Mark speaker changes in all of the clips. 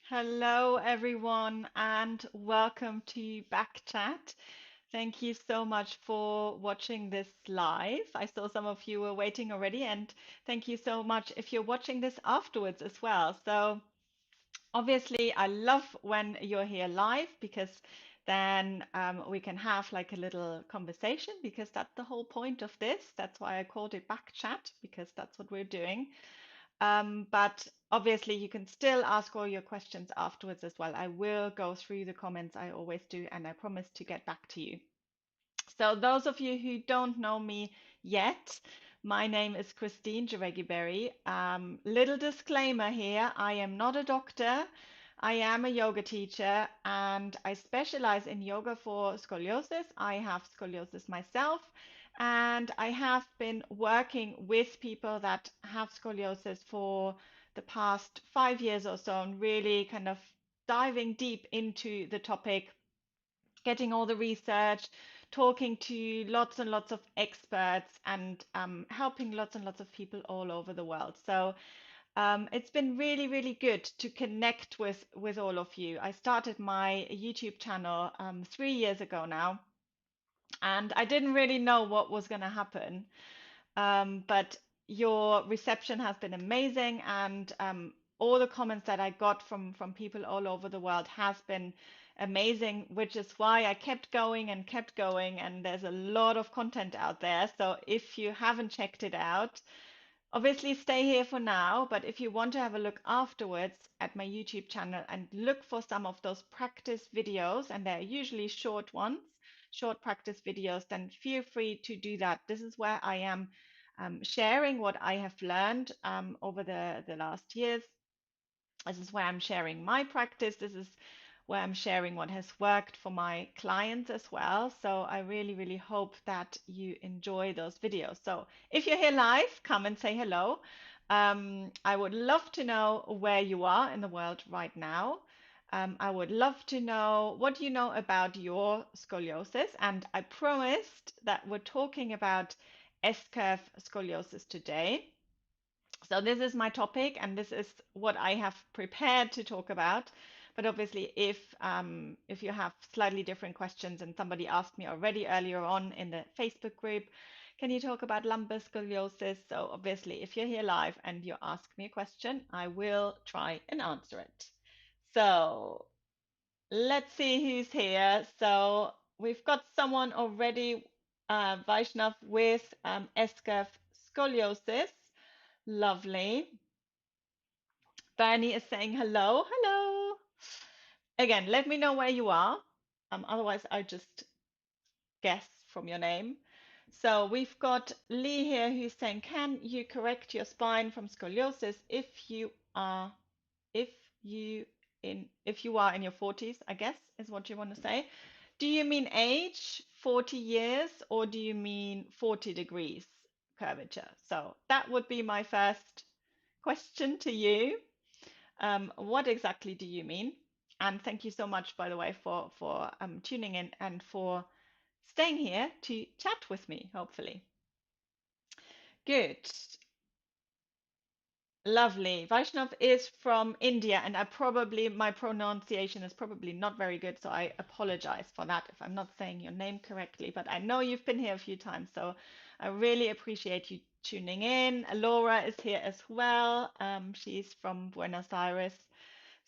Speaker 1: Hello, everyone, and welcome to Back Chat. Thank you so much for watching this live. I saw some of you were waiting already, and thank you so much if you're watching this afterwards as well. So, obviously, I love when you're here live because then we can have like a little conversation because that's the whole point of this. That's why I called it Back Chat because that's what we're doing. But obviously, you can still ask all your questions afterwards as well. I will go through the comments, I always do, and I promise to get back to you. So, those of you who don't know me yet, my name is Christine Yogaberry. Little disclaimer here, I am not a doctor. I am a yoga teacher and I specialize in yoga for scoliosis. I have scoliosis myself, and I have been working with people that have scoliosis for the past 5 years or so, and really kind of diving deep into the topic, getting all the research, talking to lots and lots of experts, and helping lots and lots of people all over the world. So it's been really, really good to connect with all of you. I started my YouTube channel 3 years ago now, and I didn't really know what was going to happen. But your reception has been amazing, and all the comments that I got from people all over the world has been amazing, which is why I kept going and kept going. And there's a lot of content out there. So if you haven't checked it out, obviously stay here for now. But if you want to have a look afterwards at my YouTube channel and look for some of those practice videos, and they're usually short ones, short practice videos, then feel free to do that. This is where I am sharing what I have learned over the last years. This is where I'm sharing my practice. This is where I'm sharing what has worked for my clients as well. So I really, really hope that you enjoy those videos. So if you're here live, come and say hello. I would love to know where you are in the world right now. I would love to know what you know about your scoliosis. And I promised that we're talking about S curve scoliosis today. So this is my topic, and this is what I have prepared to talk about. But obviously, if you have slightly different questions, and somebody asked me already earlier on in the Facebook group, can you talk about lumbar scoliosis? So obviously, if you're here live and you ask me a question, I will try and answer it. So let's see who's here. So we've got someone already, Vaishnav, with S-curve scoliosis. Lovely. Bernie is saying hello. Hello. Again, let me know where you are. Otherwise, I just guess from your name. So we've got Lee here who's saying, can you correct your spine from scoliosis are if if you are in your 40s, I guess is what you want to say. Do you mean age, 40 years, or do you mean 40 degrees curvature? So that would be my first question to you. What exactly do you mean? And thank you so much, by the way, for tuning in and for staying here to chat with me, hopefully. Good. Lovely. Vaishnav is from India, and my pronunciation is probably not very good, so I apologize for that if I'm not saying your name correctly. But I know you've been here a few times, so I really appreciate you tuning in. Laura is here as well. She's from Buenos Aires.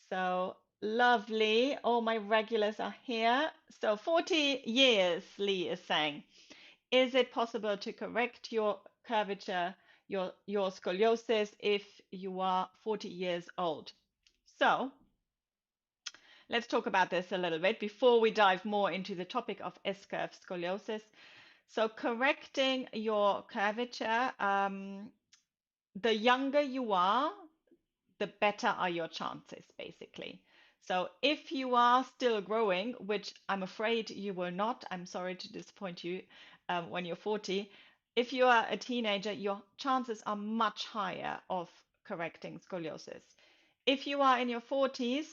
Speaker 1: So lovely. All my regulars are here. So 40 years, Lee is saying. Is it possible to correct your curvature, your scoliosis, if you are 40 years old? So let's talk about this a little bit before we dive more into the topic of S-curve scoliosis. So correcting your curvature, the younger you are, the better are your chances, basically. So if you are still growing, which I'm afraid you will not, I'm sorry to disappoint you when you're 40, if you are a teenager, your chances are much higher of correcting scoliosis. If you are in your 40s,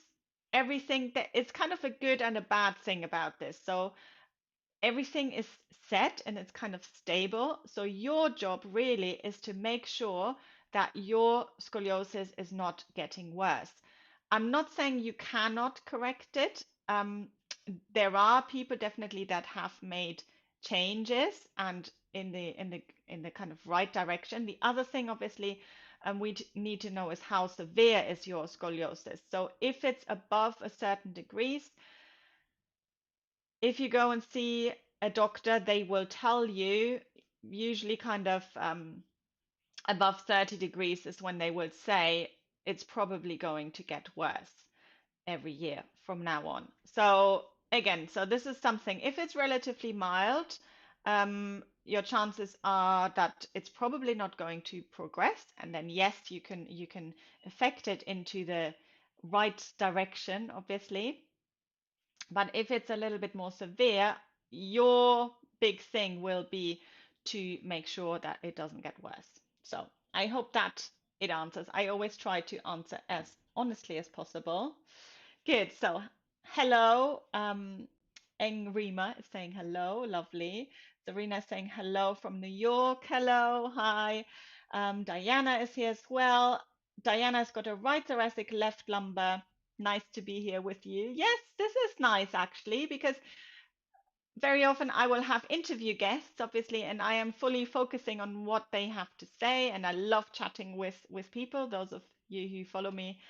Speaker 1: everything that it's kind of a good and a bad thing about this. So everything is set and it's kind of stable. So your job really is to make sure that your scoliosis is not getting worse. I'm not saying you cannot correct it. There are people definitely that have made changes and in the kind of right direction. The other thing, obviously, need to know is how severe is your scoliosis. So if it's above a certain degrees, if you go and see a doctor, they will tell you usually kind of above 30 degrees is when they will say it's probably going to get worse every year from now on. So again, so this is something, if it's relatively mild, your chances are that it's probably not going to progress. And then yes, you can affect it into the right direction, obviously. But if it's a little bit more severe, your big thing will be to make sure that it doesn't get worse. So I hope that it answers. I always try to answer as honestly as possible. Good. So hello. Engrima is saying hello. Lovely. Serena is saying hello from New York. Hello. Hi. Diana is here as well. Diana's got a right thoracic, left lumbar. Nice to be here with you. Yes, this is nice actually, because very often I will have interview guests, obviously, and I am fully focusing on what they have to say. And I love chatting with people. Those of you who follow me,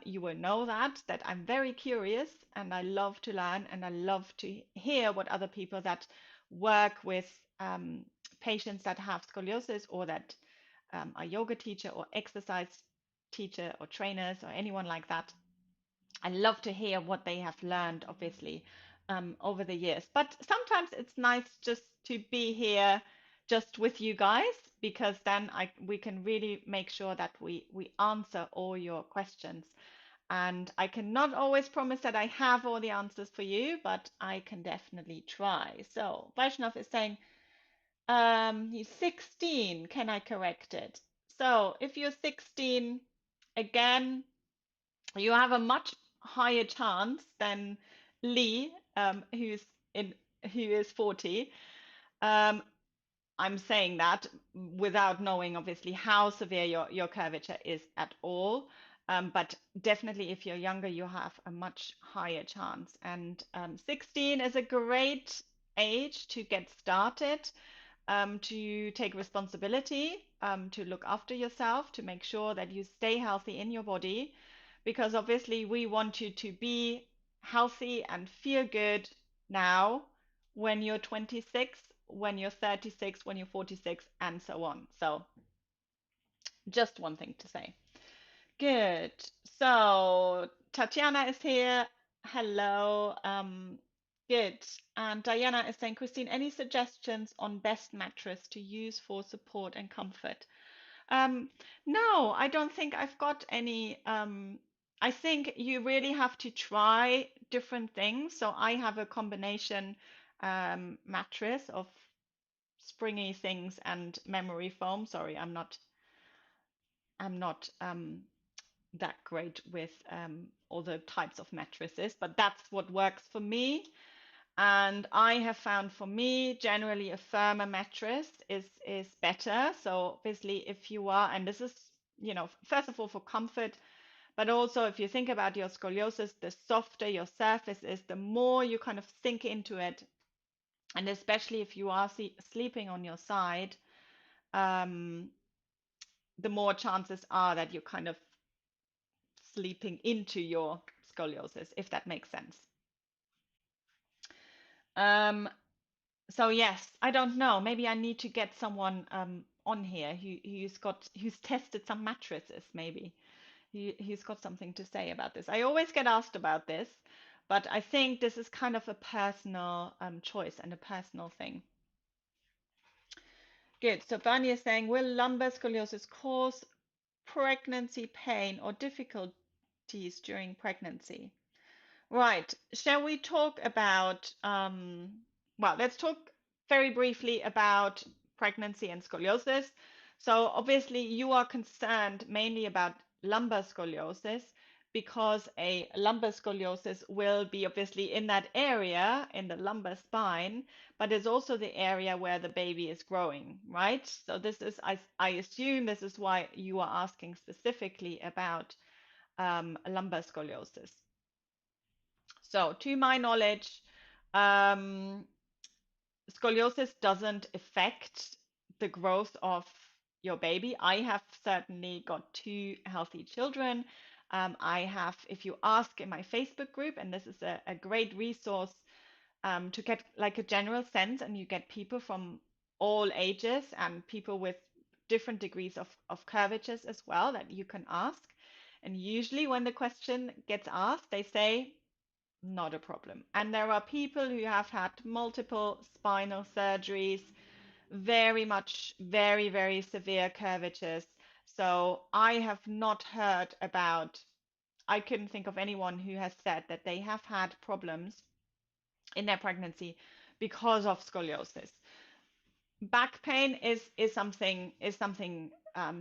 Speaker 1: you will know that I'm very curious and I love to learn and I love to hear what other people that work with patients that have scoliosis or that are yoga teacher or exercise teacher or trainers or anyone like that. I love to hear what they have learned, obviously, over the years. But sometimes it's nice just to be here just with you guys, because then we can really make sure that we answer all your questions. And I cannot always promise that I have all the answers for you, but I can definitely try. So Vaishnav is saying he's 16. Can I correct it? So if you're 16, again, you have a much higher chance than Lee, in who is 40. Um, I'm saying that without knowing obviously how severe your curvature is at all. But definitely if you're younger, you have a much higher chance. And 16 is a great age to get started, to take responsibility, to look after yourself, to make sure that you stay healthy in your body, because obviously we want you to be healthy and feel good now when you're 26, when you're 36, when you're 46, and so on. So, just one thing to say. Good. So, Tatiana is here. Hello. Good. And Diana is saying, Christine, any suggestions on best mattress to use for support and comfort? Um, no, I don't think I've got any. I think you really have to try different things. So I have a combination mattress of springy things and memory foam. Sorry, I'm not that great with all the types of mattresses, but that's what works for me. And I have found for me, generally a firmer mattress is better. So obviously, if you are, and this is, first of all for comfort, but also if you think about your scoliosis, the softer your surface is, the more you kind of sink into it. And especially if you are sleeping on your side, um, the more chances are that you're kind of sleeping into your scoliosis, if that makes sense. Um, So yes, I don't know. Maybe I need to get someone on here who's tested some mattresses, maybe. Who's got something to say about this. I always get asked about this, but I think this is kind of a personal choice and a personal thing. Good. So Vanya is saying, will lumbar scoliosis cause pregnancy pain or difficulties during pregnancy? Right. Shall we talk about, well, let's talk very briefly about pregnancy and scoliosis. So obviously you are concerned mainly about lumbar scoliosis because a lumbar scoliosis will be obviously in that area in the lumbar spine, but it's also the area where the baby is growing, right? So this is, I assume this is why you are asking specifically about lumbar scoliosis. So, to my knowledge, um, scoliosis doesn't affect the growth of your baby. I have certainly got two healthy children. I have, if you ask in my Facebook group, and this is a great resource to get like a general sense, and you get people from all ages and people with different degrees of curvatures as well that you can ask. And usually, when the question gets asked, they say, not a problem. And there are people who have had multiple spinal surgeries, very much, very, very severe curvatures. So I have not heard about, I couldn't think of anyone who has said that they have had problems in their pregnancy because of scoliosis. Back pain is something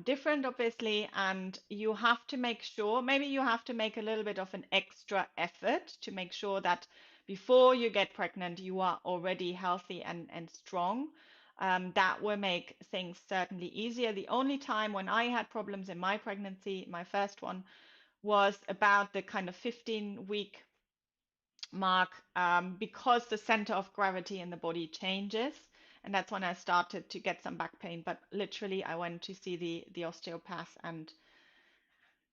Speaker 1: different, obviously, and you have to make sure, maybe you have to make a little bit of an extra effort to make sure that before you get pregnant, you are already healthy and strong. That will make things certainly easier. The only time when I had problems in my pregnancy, my first one, was about the kind of 15-week mark, because the center of gravity in the body changes. And that's when I started to get some back pain. But literally, I went to see the osteopath and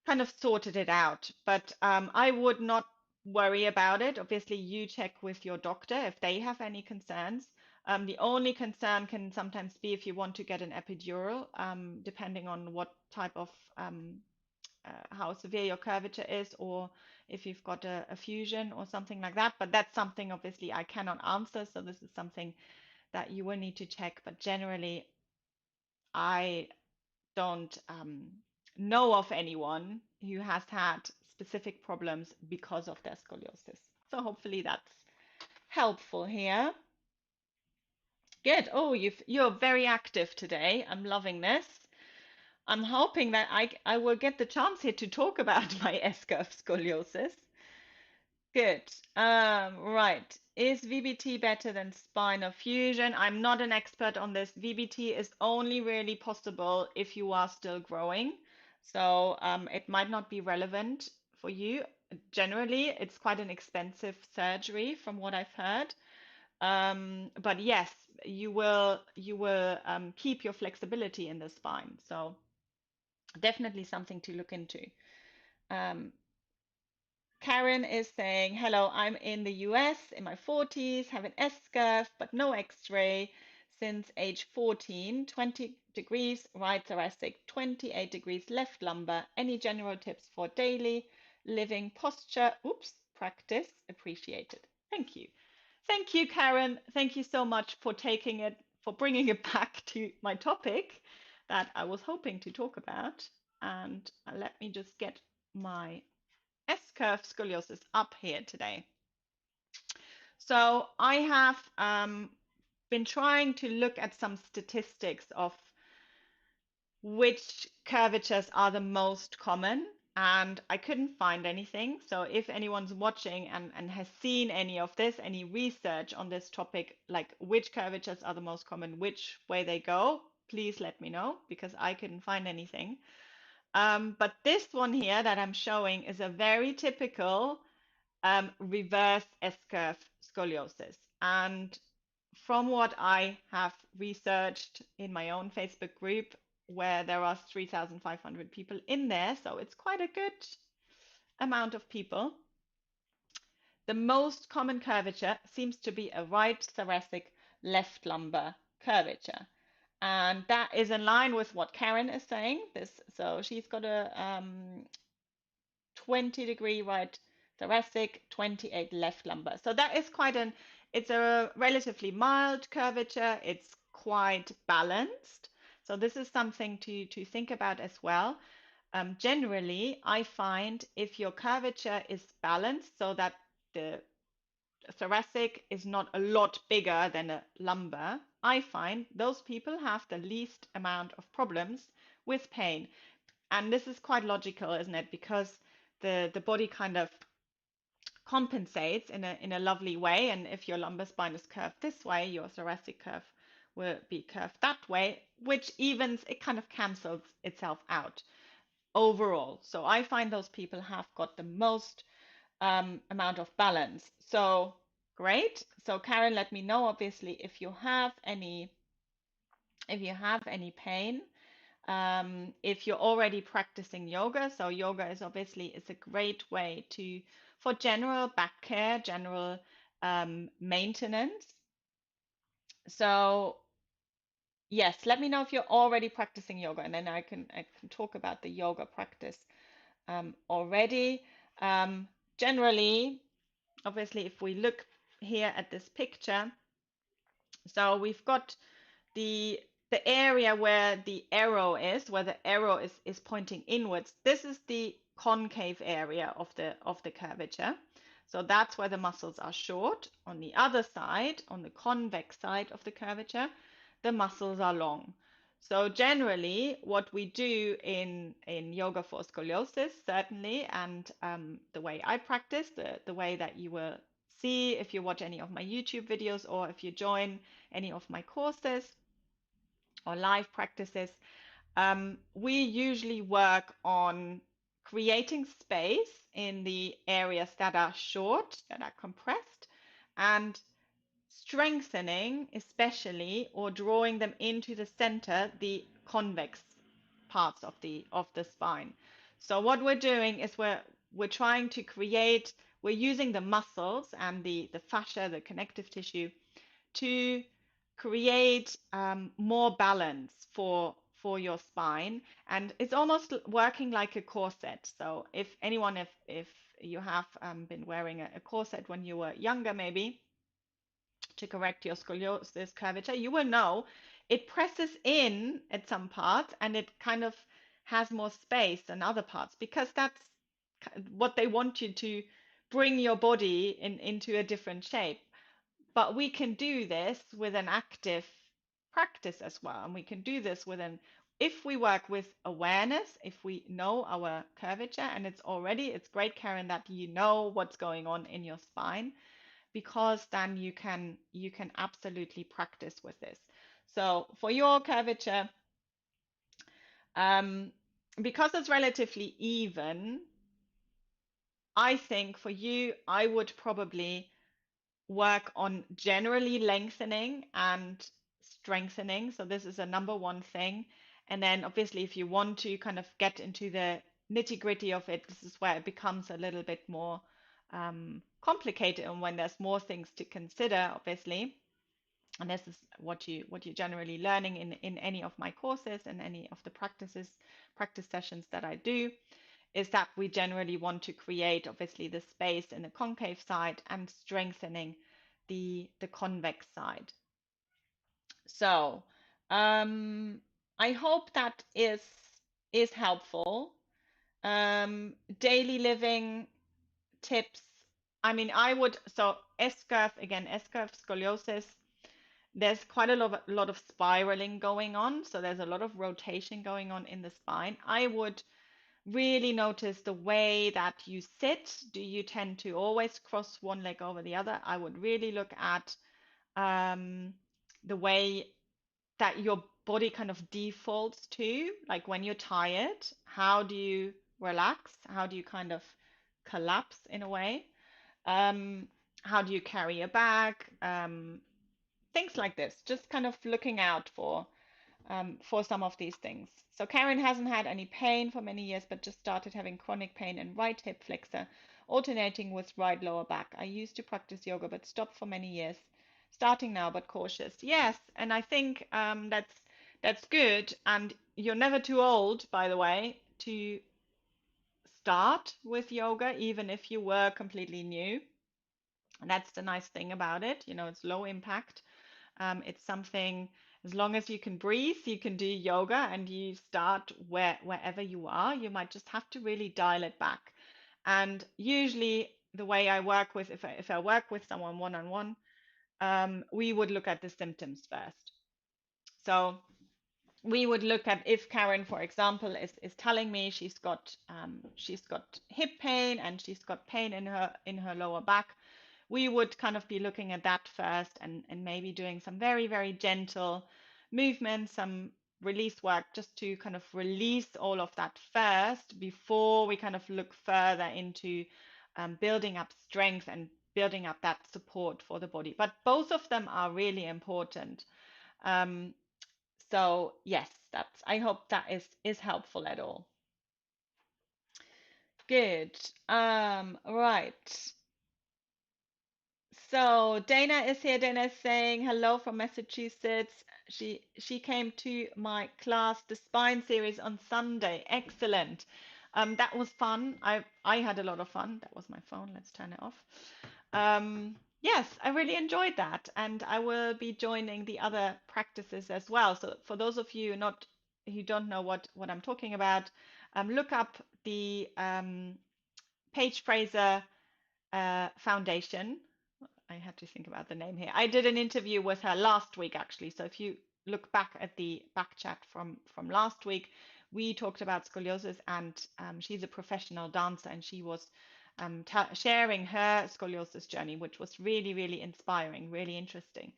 Speaker 1: kind of sorted it out. But I would not worry about it. Obviously, you check with your doctor if they have any concerns. The only concern can sometimes be if you want to get an epidural, depending on what type of how severe your curvature is, or if you've got a fusion or something like that. But that's something obviously I cannot answer. So this is something that you will need to check. But generally, I don't know of anyone who has had specific problems because of their scoliosis. So hopefully that's helpful here. Good. Oh, you're very active today. I'm loving this. I'm hoping that I will get the chance here to talk about my S curve scoliosis. Good. Right. Is VBT better than spinal fusion? I'm not an expert on this. VBT is only really possible if you are still growing. So it might not be relevant for you. Generally, it's quite an expensive surgery from what I've heard. But yes, you will keep your flexibility in the spine. So definitely something to look into. Um, Karen is saying, hello, I'm in the US in my 40s, have an S curve, but no X-ray since age 14, 20 degrees right thoracic, 28 degrees left lumbar. Any general tips for daily living posture? Oops, practice appreciated. Thank you. Thank you, Karen. Thank you so much for taking it, for bringing it back to my topic that I was hoping to talk about. And let me just get my S curve scoliosis up here today. So I have been trying to look at some statistics of which curvatures are the most common, and I couldn't find anything. So if anyone's watching and has seen any of this, any research on this topic, like which curvatures are the most common, which way they go, please let me know because I couldn't find anything. But this one here that I'm showing is a very typical reverse S-curve scoliosis. And from what I have researched in my own Facebook group, where there are 3,500 people in there, so it's quite a good amount of people, the most common curvature seems to be a right thoracic left lumbar curvature. And that is in line with what Karen is saying. So she's got a 20-degree right thoracic, 28 left lumbar. So that is it's a relatively mild curvature. It's quite balanced. So this is something to think about as well. Generally, I find if your curvature is balanced so that the thoracic is not a lot bigger than a lumbar, I find those people have the least amount of problems with pain. And this is quite logical, isn't it? Because the body kind of compensates in a lovely way. And if your lumbar spine is curved this way, your thoracic curve will be curved that way, which evens, it kind of cancels itself out. overall. So I find those people have got the most amount of balance. So great. So Karen, let me know obviously if you have any pain. If you're already practicing yoga, so yoga is obviously is a great way to for general back care, general maintenance. So yes, let me know if you're already practicing yoga, and then I can talk about the yoga practice already. Um, Generally, obviously, if we look here at this picture, so we've got the the area where the arrow is, where the arrow is pointing inwards. This is the concave area of the curvature. So that's where the muscles are short. On the other side, on the convex side of the curvature, the muscles are long. So generally, what we do in yoga for scoliosis, certainly, and the way I practice, the way that you will see if you watch any of my YouTube videos or if you join any of my courses or live practices, we usually work on creating space in the areas that are short, that are compressed, and strengthening, especially, or drawing them into the center, the convex parts of the spine. So what we're doing is we're trying to create, we're using the muscles and the fascia, the connective tissue, to create more balance for your spine, and it's almost working like a corset. So if you have been wearing a corset when you were younger, maybe to correct your scoliosis curvature, you will know it presses in at some parts and it kind of has more space than other parts because that's what they want you to bring your body into a different shape. But we can do this with an active practice as well. And we can do this if we work with awareness, if we know our curvature, and it's great, Karen, that you know what's going on in your spine, because then you can absolutely practice with this. So for your curvature, um, because it's relatively even, I think for you, I would probably work on generally lengthening and strengthening. So this is a number one thing. And then obviously, if you want to kind of get into the nitty-gritty of it, this is where it becomes a little bit more complicated and when there's more things to consider, obviously. And this is what you're generally learning in any of my courses and any of the practice sessions that I do, is that we generally want to create obviously the space in the concave side and strengthening the convex side. So I hope that is helpful. Daily living tips. I mean, I would so S curve again, S curve scoliosis. There's quite lot of spiraling going on, so there's a lot of rotation going on in the spine. I would really notice the way that you sit. Do you tend to always cross one leg over the other? I would really look at um, the way that your body kind of defaults to, like when you're tired, how do you relax? How do you kind of collapse in a way? Um, how do you carry a bag? Things like this. Just kind of looking out for some of these things. So Karen hasn't had any pain for many years, but just started having chronic pain in right hip flexor, alternating with right lower back. I used to practice yoga, but stopped for many years. Starting now, but cautious. Yes, and I think that's good. And you're never too old, by the way, to start with yoga, even if you were completely new. And that's the nice thing about it. You know, it's low impact. It's something, as long as you can breathe, you can do yoga and you start wherever you are. You might just have to really dial it back. And usually, the way I work with, if I work with someone one on one, we would look at the symptoms first. So we would look at if Karen, for example, is telling me she's got hip pain and she's got pain in her lower back. We would kind of be looking at that first and maybe doing some very, very gentle movements, some release work just to kind of release all of that first before we kind of look further into building up strength and building up that support for the body. But both of them are really important. Um, so yes, that's, I hope that is helpful at all. Good. Right. So Dana is here. Dana is saying hello from Massachusetts. She came to my class, the spine series on Sunday. Excellent. That was fun. I had a lot of fun. That was my phone. Let's turn it off. Yes, I really enjoyed that, and I will be joining the other practices as well. So for those of you not who don't know what I'm talking about, look up the Paige Fraser Foundation. I had to think about the name here. I did an interview with her last week, actually. So if you look back at the back chat from last week, we talked about scoliosis, and she's a professional dancer, and she was sharing her scoliosis journey, which was really, really inspiring, really interesting.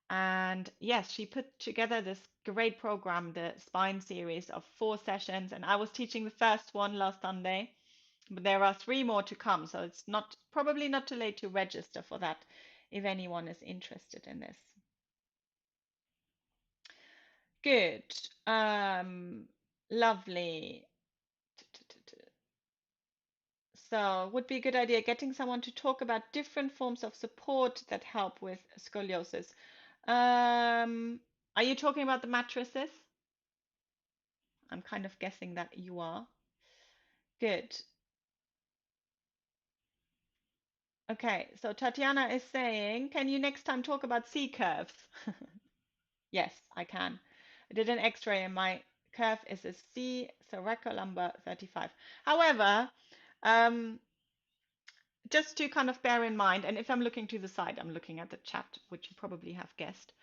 Speaker 1: And yes, she put together this great program, the Spine series of 4 sessions, and I was teaching the first one last Sunday. But there are 3 more to come, so it's not probably not too late to register for that if anyone is interested in this. Good. Lovely. So, would be a good idea getting someone to talk about different forms of support that help with scoliosis. Are you talking about the mattresses? I'm kind of guessing that you are. Good. Okay, so Tatiana is saying, can you next time talk about C curves? Yes, I can. I did an X-ray and my curve is a C thoracolumbar 35. However, um, just to kind of bear in mind, and if I'm looking to the side, I'm looking at the chat, which you probably have guessed.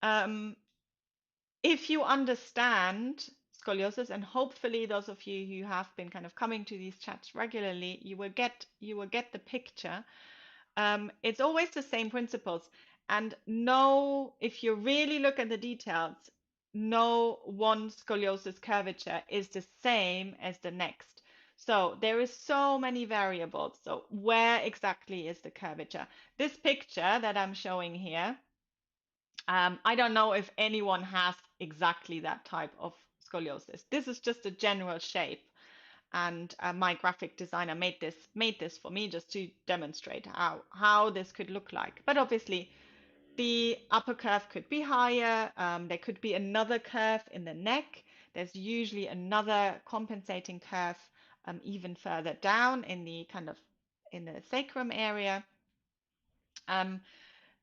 Speaker 1: Um, if you understand scoliosis, and hopefully those of you who have been kind of coming to these chats regularly, you will get the picture. It's always the same principles. And no, if you really look at the details, no one scoliosis curvature is the same as the next. So there is so many variables. So where exactly is the curvature? This picture that I'm showing here, I don't know if anyone has exactly that type of scoliosis. This is just a general shape, and my graphic designer made this for me just to demonstrate how this could look like. But obviously, the upper curve could be higher. There could be another curve in the neck. There's usually another compensating curve even further down in the kind of in the sacrum area. Um,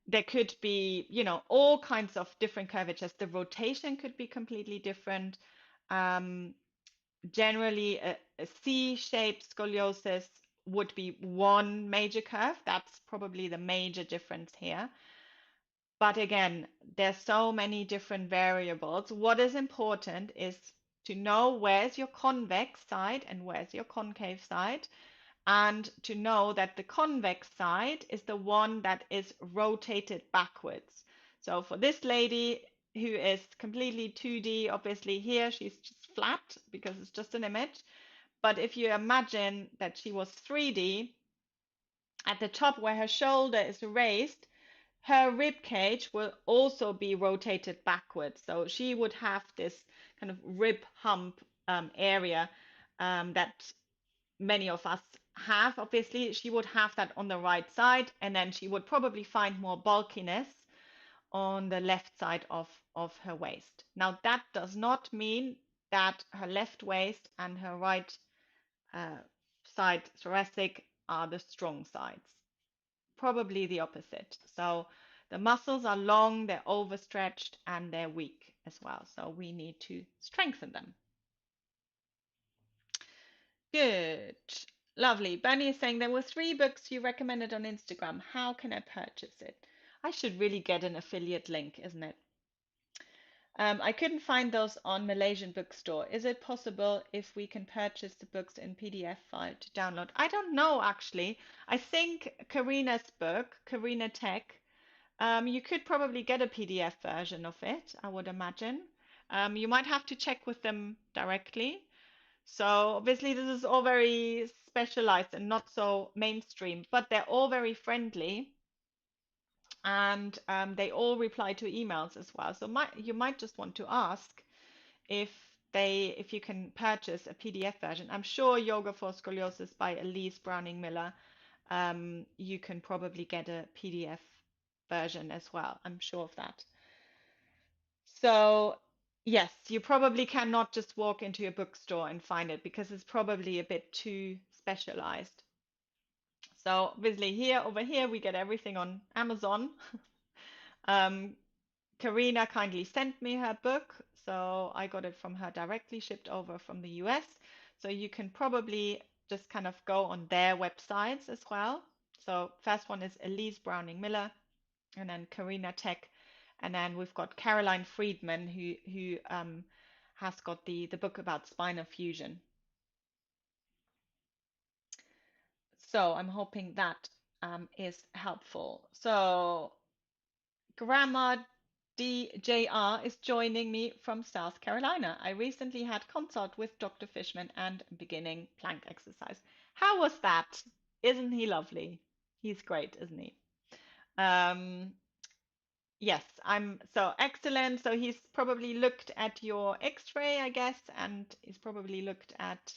Speaker 1: there could be, all kinds of different curvatures. The rotation could be completely different. Um, Generally, a C-shaped scoliosis would be one major curve. That's probably the major difference here. But again, there's so many different variables. What is important is to know where's your convex side and where's your concave side, and to know that the convex side is the one that is rotated backwards. So for this lady who is completely 2D, obviously here she's just flat because it's just an image. But if you imagine that she was 3D, at the top where her shoulder is raised, her rib cage will also be rotated backwards. So she would have this kind of rib hump area that many of us have. Obviously, she would have that on the right side, and then she would probably find more bulkiness on the left side of her waist. Now, that does not mean that her left waist and her right uh, side thoracic are the strong sides. Probably the opposite. So the muscles are long, they're overstretched, and they're weak as well. So we need to strengthen them. Good. Lovely. Bernie is saying there were 3 books you recommended on Instagram. How can I purchase it? I should really get an affiliate link, isn't it? I couldn't find those on Malaysian bookstore. Is it possible if we can purchase the books in PDF file to download? I don't know, actually. I think Karina's book, Karina Tech, you could probably get a PDF version of it, I would imagine. You might have to check with them directly. So obviously this is all very specialized and not so mainstream, but they're all very friendly and they all reply to emails as well. So you might just want to ask if if you can purchase a PDF version. I'm sure Yoga for Scoliosis by Elise Browning Miller. You can probably get a PDF version as well. I'm sure of that. So yes, you probably cannot just walk into a bookstore and find it because it's probably a bit too specialized. So obviously over here, we get everything on Amazon. Um, Karina kindly sent me her book, so I got it from her directly, shipped over from the US. So you can probably just kind of go on their websites as well. So first one is Elise Browning Miller, and then Karina Tech, and then we've got Caroline Friedman who has got the book about spinal fusion. So I'm hoping that is helpful. So Grandma DJR is joining me from South Carolina. I recently had consult with Dr. Fishman and beginning plank exercise. How was that? Isn't he lovely? He's great, isn't he? Um, yes, I'm so excellent. So he's probably looked at your x-ray, I guess, and he's probably looked at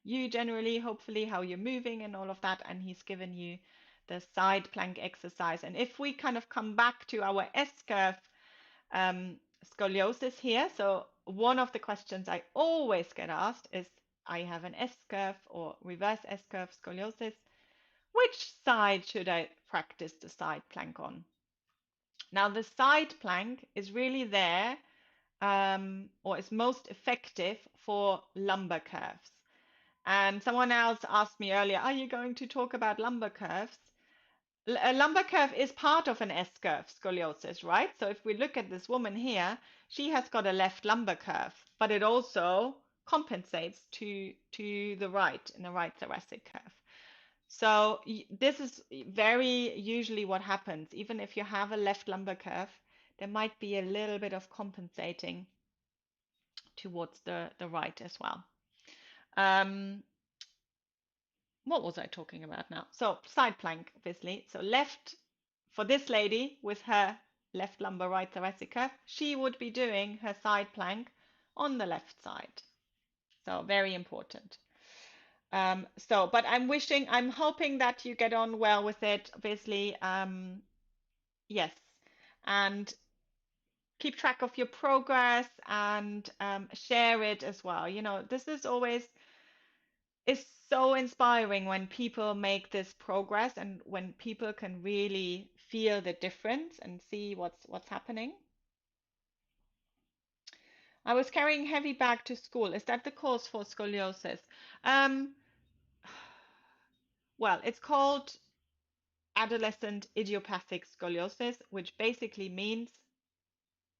Speaker 1: you generally, hopefully, how you're moving and all of that, and he's given you the side plank exercise. And if we kind of come back to our S-curve um, scoliosis here. So one of the questions I always get asked is, I have an S-curve or reverse S-curve scoliosis. Which side should I practice the side plank on? Now, the side plank is really there, or is most effective for lumbar curves. And someone else asked me earlier, are you going to talk about lumbar curves? A lumbar curve is part of an S-curve scoliosis, right? So if we look at this woman here, she has got a left lumbar curve, but it also compensates to the right in the right thoracic curve. So this is very usually what happens. Even if you have a left lumbar curve, there might be a little bit of compensating towards the right as well. What was I talking about now? So side plank, obviously. So left for this lady with her left lumbar right thoracic curve, she would be doing her side plank on the left side. So very important. But I'm hoping that you get on well with it, obviously. Yes. And keep track of your progress and share it as well. You know, this is always it's so inspiring when people make this progress and when people can really feel the difference and see what's happening. I was carrying heavy bag to school. Is that the cause for scoliosis? Um, well, it's called adolescent idiopathic scoliosis, which basically means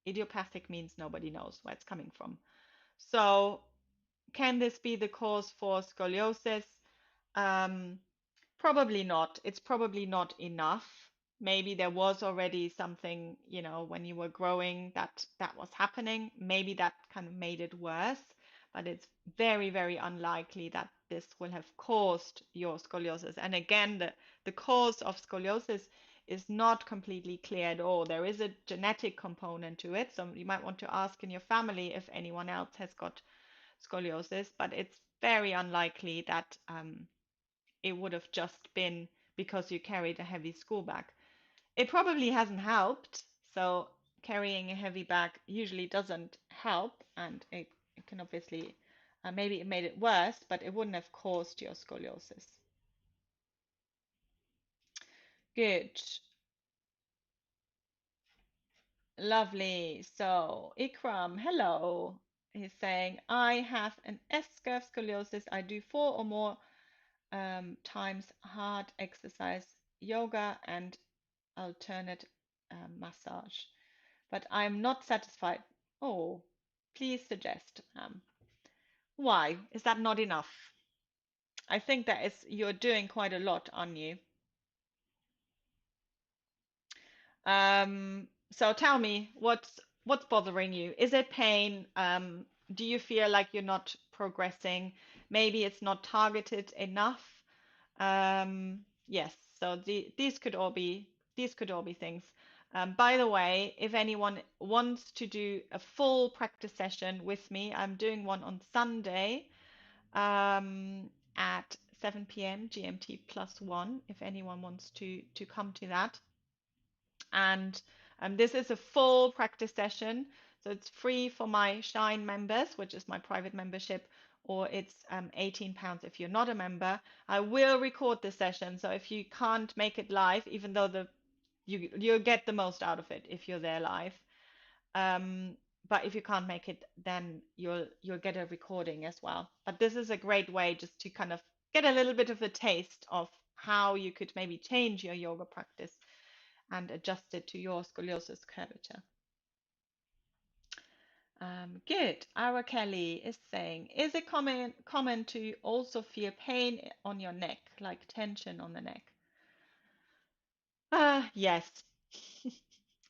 Speaker 1: idiopathic means nobody knows where it's coming from. So, can this be the cause for scoliosis? Um, Probably not. It's probably not enough. Maybe there was already something, you know, when you were growing that was happening. Maybe that kind of made it worse, but it's very, very unlikely that this will have caused your scoliosis. And again, the cause of scoliosis is not completely clear at all. There is a genetic component to it, so you might want to ask in your family if anyone else has got scoliosis, but it's very unlikely that it would have just been because you carried a heavy school bag. It probably hasn't helped. So carrying a heavy bag usually doesn't help, and it can obviously maybe it made it worse, but it wouldn't have caused your scoliosis. Good. Lovely. So Ikram, hello. He's saying, I have an S-curve scoliosis. I do 4 or more times hard exercise, yoga, and alternate massage. But I'm not satisfied. Oh, please suggest. Why? Is that not enough? I think that is you're doing quite a lot, aren't you? So tell me, What's bothering you? Is it pain? Do you feel like you're not progressing? Maybe it's not targeted enough. Yes, so these could all be things. By the way, if anyone wants to do a full practice session with me, I'm doing one on Sunday at 7 p.m. GMT +1. If anyone wants to come to that, and this is a full practice session, so it's free for my Shine members, which is my private membership, or it's £18 if you're not a member. I will record the session, so if you can't make it live, even though you'll get the most out of it if you're there live. Um, but if you can't make it, then you'll get a recording as well. But this is a great way just to kind of get a little bit of a taste of how you could maybe change your yoga practice and adjust it to your scoliosis curvature. Good. Our Kelly is saying, is it common to also feel pain on your neck, like tension on the neck? Yes.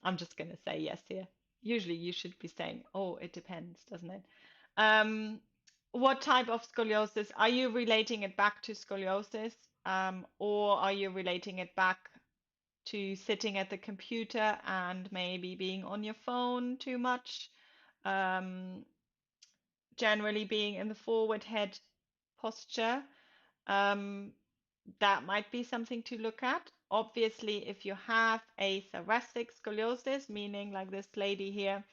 Speaker 1: I'm just gonna say yes here. Usually you should be saying, oh, it depends, doesn't it? Um, what type of scoliosis? Are you relating it back to scoliosis, or are you relating it back to sitting at the computer and maybe being on your phone too much, um, generally being in the forward head posture. Um, that might be something to look at. Obviously, if you have a thoracic scoliosis, meaning like this lady here,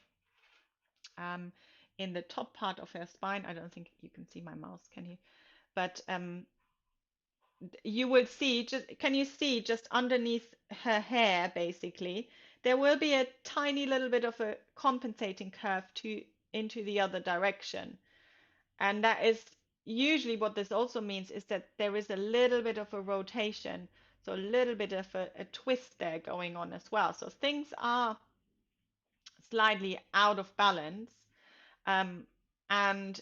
Speaker 1: um, in the top part of her spine, I don't think you can see my mouse, can you? But you will see, just can you see just underneath her hair, basically, there will be a tiny little bit of a compensating curve to into the other direction. And that is usually what this also means is that there is a little bit of a rotation, so a little bit of a twist there going on as well. So things are slightly out of balance. Um, and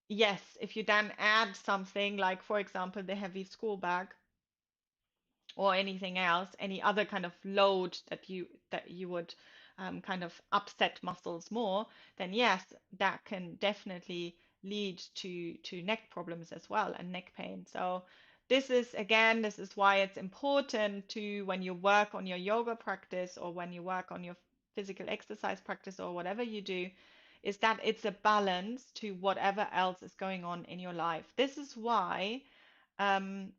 Speaker 1: yes, if you then add something like, for example, the heavy school bag, or anything else, any other kind of load that you would kind of upset muscles more, then yes, that can definitely lead to neck problems as well and neck pain. So this is again, this is why it's important to, when you work on your yoga practice or when you work on your physical exercise practice or whatever you do, is that it's a balance to whatever else is going on in your life. This is why um,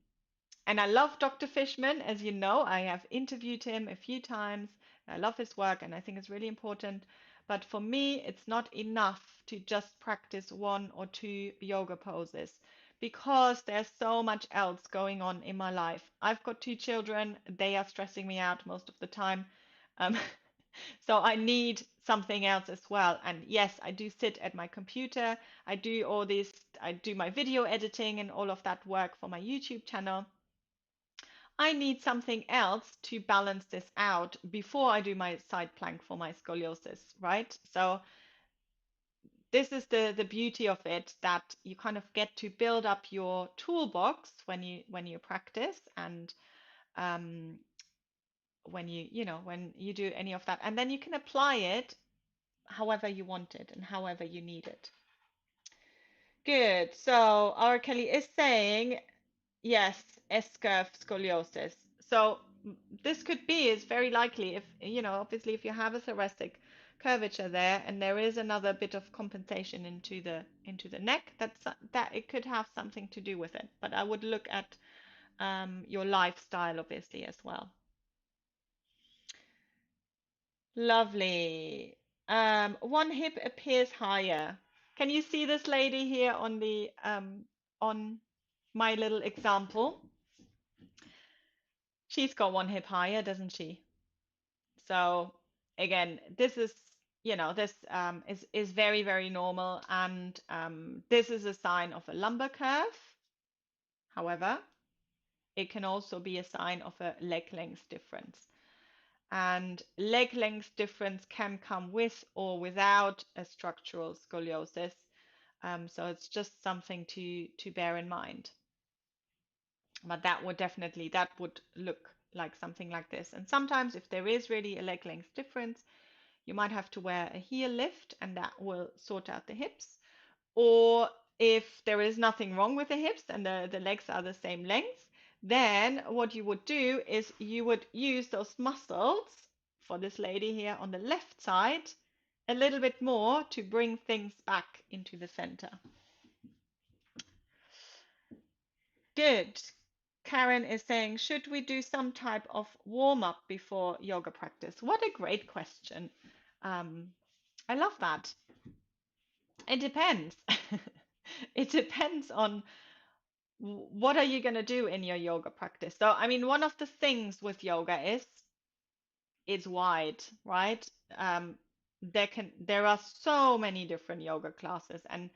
Speaker 1: and I love Dr. Fishman, as you know. I have interviewed him a few times. I love his work and I think it's really important. But for me, it's not enough to just practice one or two yoga poses because there's so much else going on in my life. I've got two children, they are stressing me out most of the time. Um, so I need something else as well. And yes, I do sit at my computer. I do my video editing and all of that work for my YouTube channel. I need something else to balance this out before I do my side plank for my scoliosis, right? So this is the beauty of it, that you kind of get to build up your toolbox when you practice and um, when you do any of that, and then you can apply it however you want it and however you need it. Good. So our Kelly is saying yes, S curve scoliosis. So this could be, is very likely if, obviously if you have a thoracic curvature there and there is another bit of compensation into the neck, that it could have something to do with it. But I would look at your lifestyle obviously as well. Lovely. One hip appears higher. Can you see this lady here on my little example? She's got one hip higher, doesn't she? So again, this is, this is very, very normal, and this is a sign of a lumbar curve. However, it can also be a sign of a leg length difference. And leg length difference can come with or without a structural scoliosis. So it's just something to bear in mind. But that would look like something like this. And sometimes if there is really a leg length difference, you might have to wear a heel lift, and that will sort out the hips. Or if there is nothing wrong with the hips and the legs are the same length, then what you would do is you would use those muscles for this lady here on the left side a little bit more to bring things back into the center. Good. Karen is saying, should we do some type of warm-up before yoga practice? What a great question. Um, I love that. It depends. It depends on what are you going to do in your yoga practice. So, I mean, one of the things with yoga is it's wide, right? Um, there are so many different yoga classes, and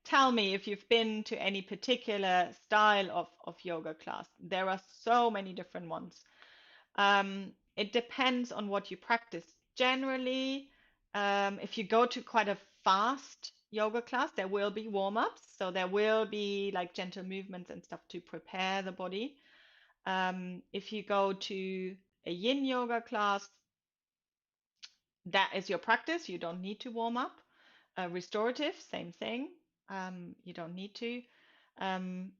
Speaker 1: tell me if you've been to any particular style of yoga class. There are so many different ones. It depends on what you practice. Generally, if you go to quite a fast yoga class, there will be warm-ups. So there will be like gentle movements and stuff to prepare the body. If you go to a yin yoga class, that is your practice. You don't need to warm up. Restorative, same thing. You don't need to.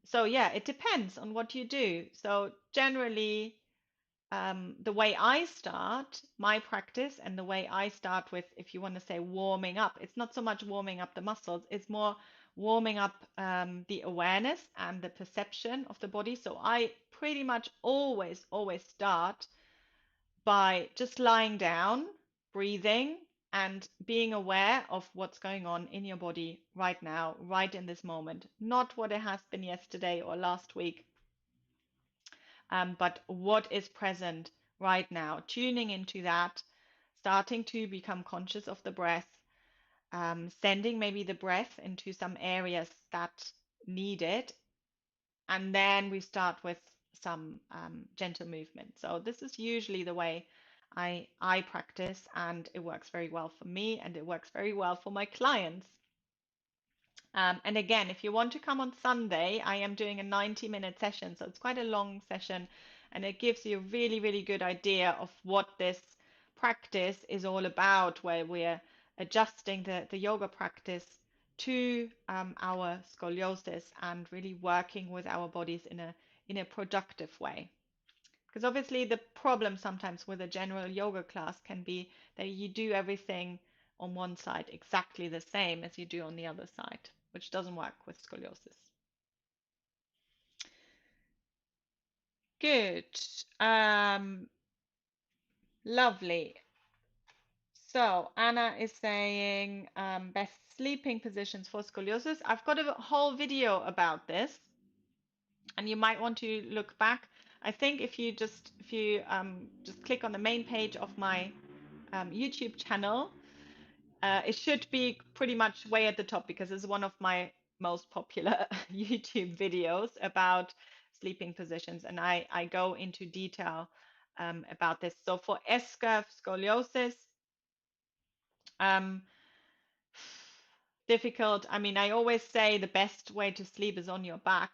Speaker 1: So yeah, it depends on what you do. So generally, the way I start my practice and the way I start with, if you want to say warming up, it's not so much warming up the muscles, it's more warming up the awareness and the perception of the body. So I pretty much always start by just lying down, breathing, and being aware of what's going on in your body right now, right in this moment. Not what it has been yesterday or last week, but what is present right now. Tuning into that, starting to become conscious of the breath, sending maybe the breath into some areas that need it, and then we start with some gentle movement. So this is usually the way I practice, and it works very well for me, and it works very well for my clients. And again, if you want to come on Sunday, I am doing a 90-minute session, so it's quite a long session, and it gives you a really good idea of what this practice is all about, where we're adjusting the yoga practice to our scoliosis and really working with our bodies in a productive way. Because obviously the problem sometimes with a general yoga class can be that you do everything on one side exactly the same as you do on the other side, which doesn't work with scoliosis. Good. Lovely. So Anna is saying best sleeping positions for scoliosis. I've got a whole video about this, and you might want to look back. I think if you just click on the main page of my YouTube channel, it should be pretty much way at the top because it's one of my most popular YouTube videos about sleeping positions, and I go into detail about this. So for S Curve Scoliosis, um, difficult. I mean, I always say the best way to sleep is on your back,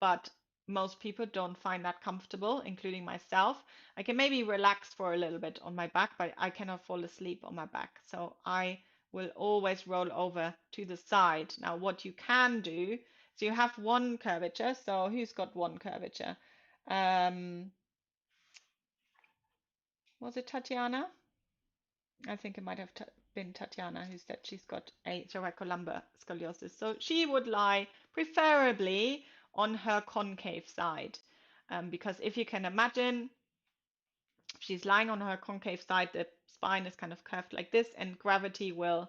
Speaker 1: but most people don't find that comfortable, including myself. I can maybe relax for a little bit on my back, but I cannot fall asleep on my back. So I will always roll over to the side. Now, what you can do, so you have one curvature. So who's got one curvature? Um, was it Tatiana? I think it might have been Tatiana who said she's got a thoracolumbar scoliosis. So she would lie preferably on her concave side. Because if you can imagine, she's lying on her concave side, the spine is kind of curved like this, and gravity will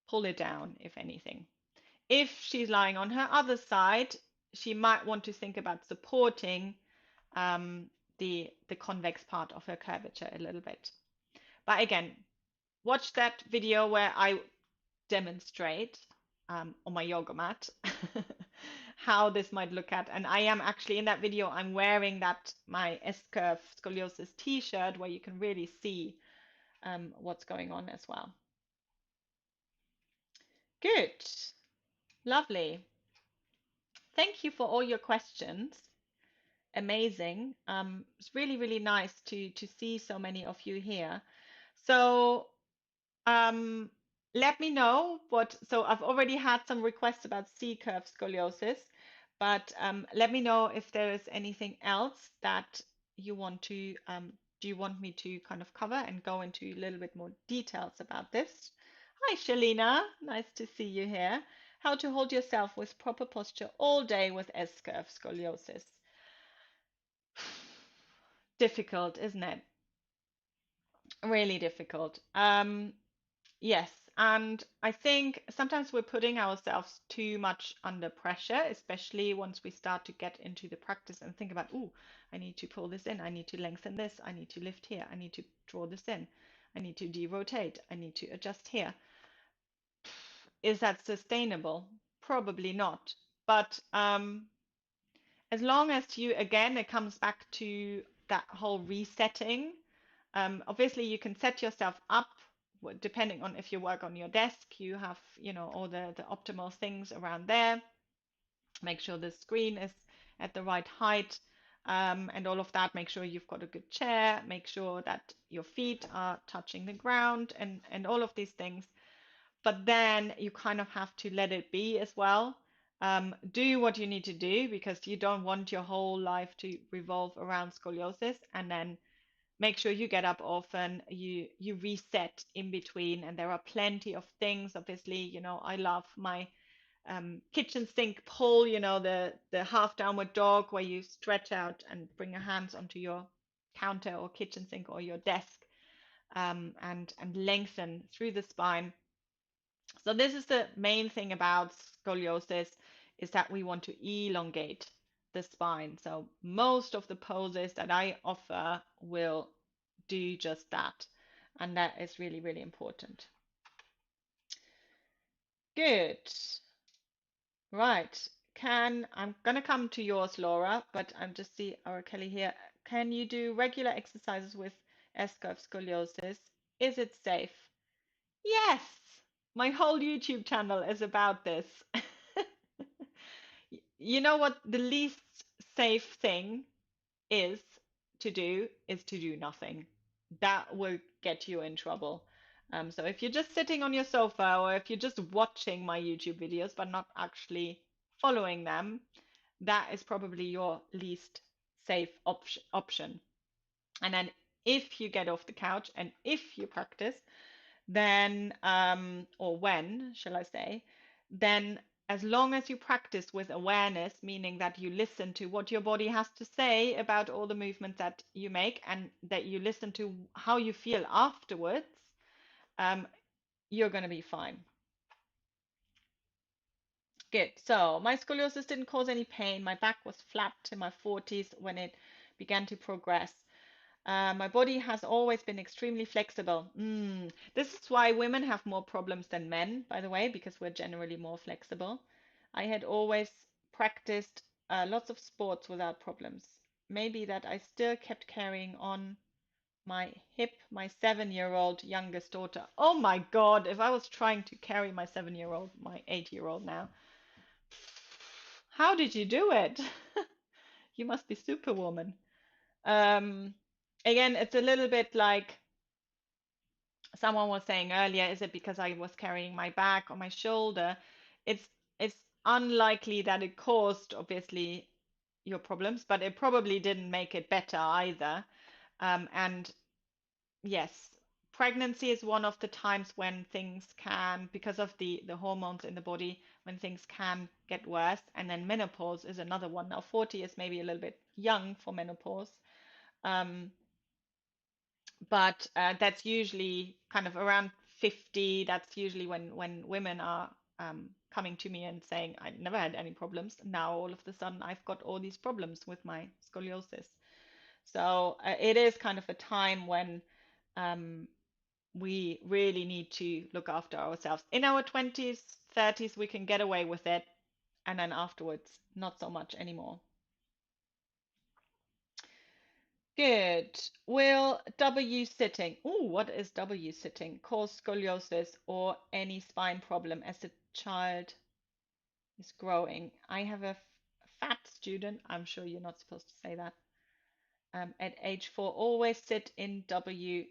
Speaker 1: pull it down, if anything. If she's lying on her other side, she might want to think about supporting um, the convex part of her curvature a little bit. But again, watch that video where I demonstrate on my yoga mat how this might look at. And I am actually in that video, I'm wearing that my S Curve Scoliosis t-shirt where you can really see what's going on as well. Good. Lovely. Thank you for all your questions. Amazing. It's really nice to see so many of you here. So Um, Let me know what. So I've already had some requests about C curve scoliosis, but let me know if there is anything else that you want to. Do you want me to kind of cover and go into a little bit more details about this? Hi, Shalina. Nice to see you here. How to hold yourself with proper posture all day with S curve scoliosis. Difficult, isn't it? Really difficult. Yes, and I think sometimes we're putting ourselves too much under pressure, especially once we start to get into the practice and think about, oh, I need to pull this in, I need to lengthen this, I need to lift here, I need to draw this in, I need to derotate, I need to adjust here. Is that sustainable? Probably not. But as long as you, again, it comes back to that whole resetting. Obviously, you can set yourself up depending on if you work on your desk, you have, all the optimal things around there. Make sure the screen is at the right height, and all of that. Make sure you've got a good chair. Make sure that your feet are touching the ground and all of these things. But then you kind of have to let it be as well. Do what you need to do because you don't want your whole life to revolve around scoliosis, and then make sure you get up often, you reset in between, and there are plenty of things. Obviously, I love my kitchen sink pull, the half downward dog where you stretch out and bring your hands onto your counter or kitchen sink or your desk, and lengthen through the spine. So this is the main thing about scoliosis, is that we want to elongate the spine. So most of the poses that I offer will do just that. And that is really, really important. Good. Right. I'm gonna come to yours, Laura, but I'm just see our Kelly here. Can you do regular exercises with S-curve scoliosis? Is it safe? Yes. My whole YouTube channel is about this. You know what the least safe thing is is to do nothing. That will get you in trouble. So if you're just sitting on your sofa or if you're just watching my YouTube videos but not actually following them, that is probably your least safe option. And then if you get off the couch and if you practice, then, or when, shall I say, then as long as you practice with awareness, meaning that you listen to what your body has to say about all the movements that you make and that you listen to how you feel afterwards, um, you're going to be fine. Good. So my scoliosis didn't cause any pain. My back was flat in my 40s when it began to progress. My body has always been extremely flexible. This is why women have more problems than men, by the way, because we're generally more flexible. I had always practiced lots of sports without problems. Maybe that I still kept carrying on my hip, my 7-year-old youngest daughter. Oh my God, if I was trying to carry my 7-year-old, my 8-year-old now, how did you do it? You must be superwoman. Um, Again, it's a little bit like someone was saying earlier, is it because I was carrying my back or my shoulder? It's it's unlikely that it caused, obviously, your problems, but it probably didn't make it better either. And yes, pregnancy is one of the times when things can, because of the hormones in the body, when things can get worse. And then menopause is another one. Now, 40 is maybe a little bit young for menopause. Um, but that's usually kind of around 50. That's usually when women are coming to me and saying, I never had any problems. Now all of a sudden I've got all these problems with my scoliosis. So it is kind of a time when um, we really need to look after ourselves. In our 20s, 30s, we can get away with it, and then afterwards, not so much anymore. Good. Will W sitting, oh, what is W sitting, cause scoliosis or any spine problem as the child is growing? I have a fat student, I'm sure you're not supposed to say that, at age 4, always sit in W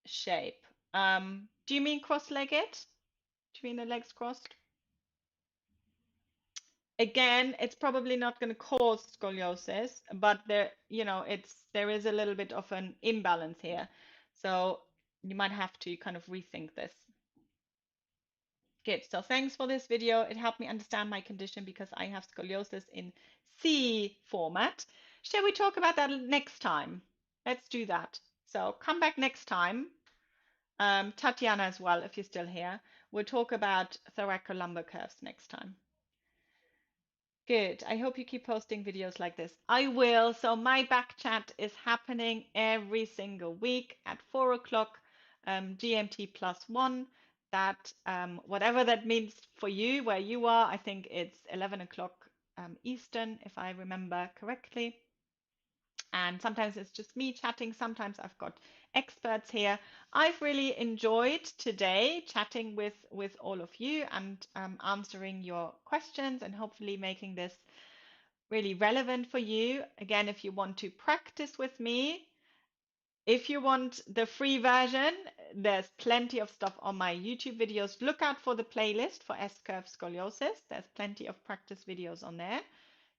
Speaker 1: shape. Do you mean cross-legged? Do you mean the legs crossed? Again, it's probably not going to cause scoliosis, but there is a little bit of an imbalance here. So you might have to kind of rethink this. Good. So thanks for this video. It helped me understand my condition because I have scoliosis in C format. Shall we talk about that next time? Let's do that. So come back next time. Tatiana as well, if you're still here. We'll talk about thoracolumbar curves next time. Good. I hope you keep posting videos like this. I will. So my back chat is happening every single week at 4 o'clock GMT +1. That whatever that means for you, where you are, I think it's 11 o'clock Eastern, if I remember correctly. And sometimes it's just me chatting. Sometimes I've got experts here. I've really enjoyed today chatting with all of you and answering your questions and hopefully making this really relevant for you. Again, if you want to practice with me, if you want the free version, there's plenty of stuff on my YouTube videos. Look out for the playlist for S Curve Scoliosis. There's plenty of practice videos on there.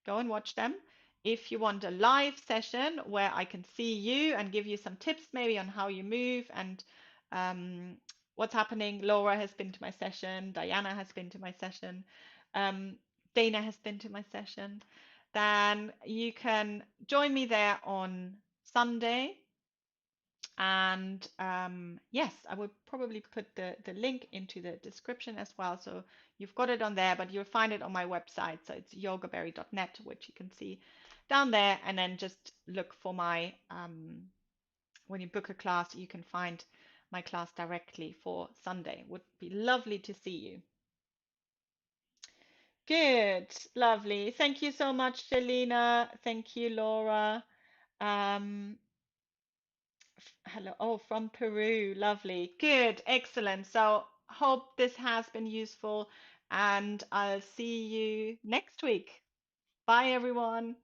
Speaker 1: Go and watch them. If you want a live session where I can see you and give you some tips maybe on how you move and what's happening, Laura has been to my session, Diana has been to my session, um, Dana has been to my session, then you can join me there on Sunday. And yes, I will probably put the link into the description as well. So you've got it on there, but you'll find it on my website. So it's yogaberry.net, which you can see down there. And then just look for my, when you book a class, you can find my class directly for Sunday. Would be lovely to see you. Good, lovely. Thank you so much, Shalina. Thank you, Laura. Um, Hello. Oh, from Peru. Lovely. Good. Excellent. So, hope this has been useful, and I'll see you next week. Bye, everyone.